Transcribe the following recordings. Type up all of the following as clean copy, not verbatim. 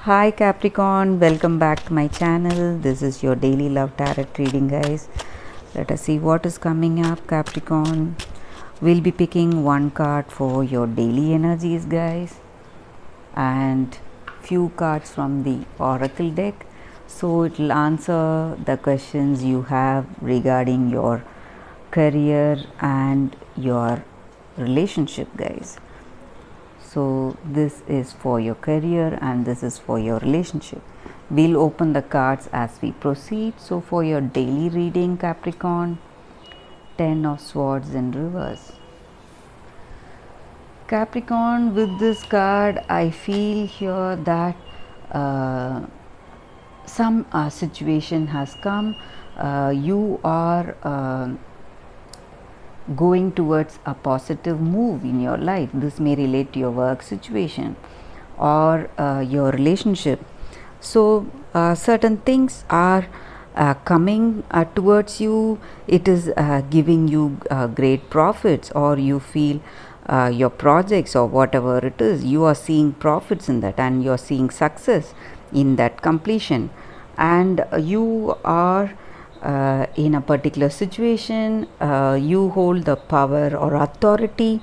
Hi Capricorn, welcome back to my channel. This is your daily love tarot reading, guys. Let us see what is coming up, Capricorn. We'll be picking one card for your daily energies, guys, and few cards from the oracle deck. So it will answer the questions you have regarding your career and your relationship, guys. So this is for your career and this is for your relationship. We'll open the cards as we proceed. So for your daily reading, Capricorn, 10 of swords in reverse. Capricorn, with this card I feel here that some situation has come. You are going towards a positive move in your life. This may relate to your work situation or your relationship. So certain things are coming towards you. It is giving you great profits, or you feel your projects or whatever it is, you are seeing profits in that and you are seeing success in that completion, and you are in a particular situation, you hold the power or authority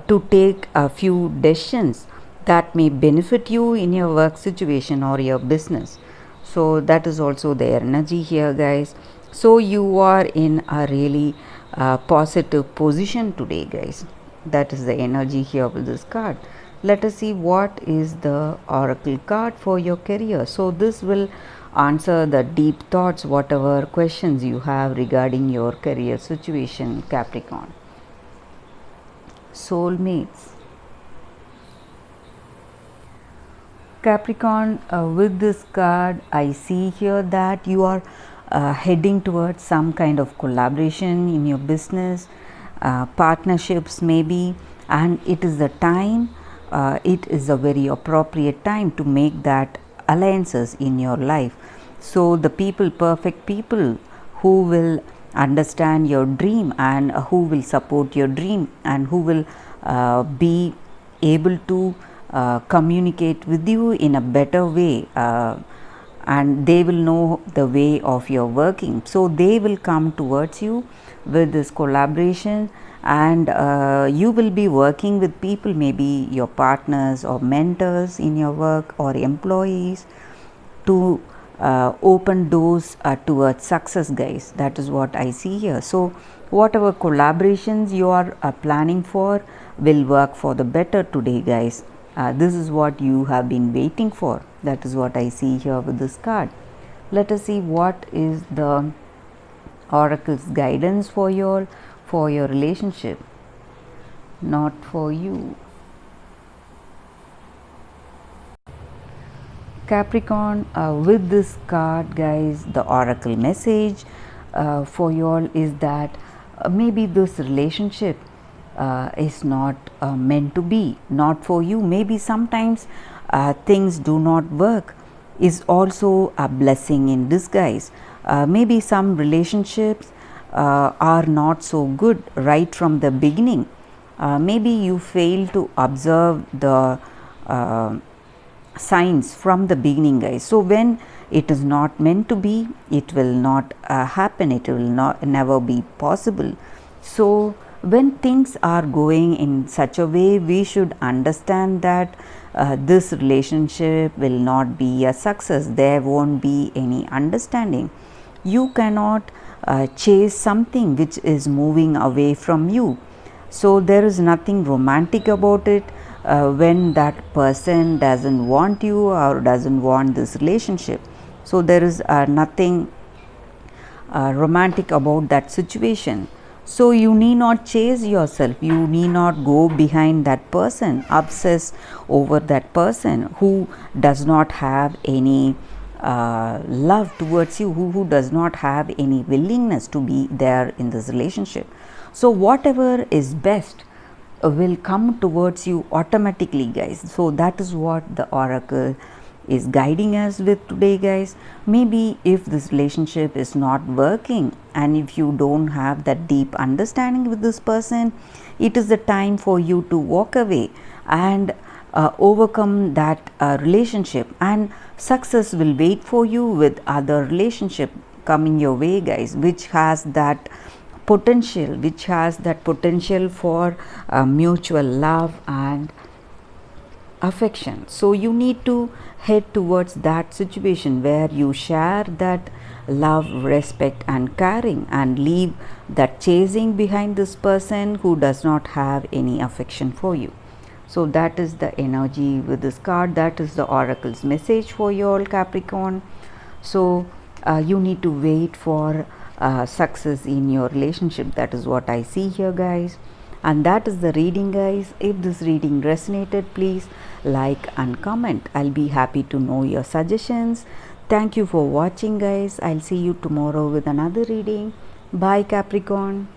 to take a few decisions that may benefit you in your work situation or your business. So that is also the energy here, guys. So you are in a really positive position today, guys. That is the energy here with this card. Let us see what is the oracle card for your career. So this will answer the deep thoughts, whatever questions you have regarding your career situation, Capricorn. Soulmates. Capricorn, with this card I see here that you are heading towards some kind of collaboration in your business, partnerships maybe, and it is the time, it is a very appropriate time to make that alliances in your life. So the people, perfect people who will understand your dream and who will support your dream and who will be able to communicate with you in a better way, and they will know the way of your working. So they will come towards you with this collaboration, and you will be working with people, maybe your partners or mentors in your work or employees, to open doors towards success, guys. That is what I see here. So whatever collaborations you are planning for will work for the better today, guys. This is what you have been waiting for. That is what I see here with this card. Let us see what is the oracle's guidance for your relationship, not for you. Capricorn, with this card, guys, the oracle message for you all is that maybe this relationship is not meant to be, not for you. Maybe sometimes things do not work, is also a blessing in disguise. Maybe some relationships are not so good right from the beginning. Maybe you fail to observe the signs from the beginning, guys. So when it is not meant to be, it will not happen, it will not never be possible. So when things are going in such a way, we should understand that this relationship will not be a success. There won't be any understanding. You cannot chase something which is moving away from you. So there is nothing romantic about it when that person doesn't want you or doesn't want this relationship. So there is nothing romantic about that situation. So you need not chase yourself, you need not go behind that person, obsess over that person who does not have any love towards you, who does not have any willingness to be there in this relationship. So whatever is best will come towards you automatically, guys. So that is what the oracle is guiding us with today, guys. Maybe if this relationship is not working and if you don't have that deep understanding with this person, it is the time for you to walk away and overcome that relationship, and success will wait for you with other relationship coming your way, guys, which has that potential for mutual love and affection. So you need to head towards that situation where you share that love, respect and caring, and leave that chasing behind this person who does not have any affection for you. So that is the energy with this card. That is the oracle's message for you all, Capricorn. So you need to wait for success in your relationship. That is what I see here, guys. And that is the reading, guys. If this reading resonated, please like and comment. I'll be happy to know your suggestions. Thank you for watching, guys. I'll see you tomorrow with another reading. Bye, Capricorn.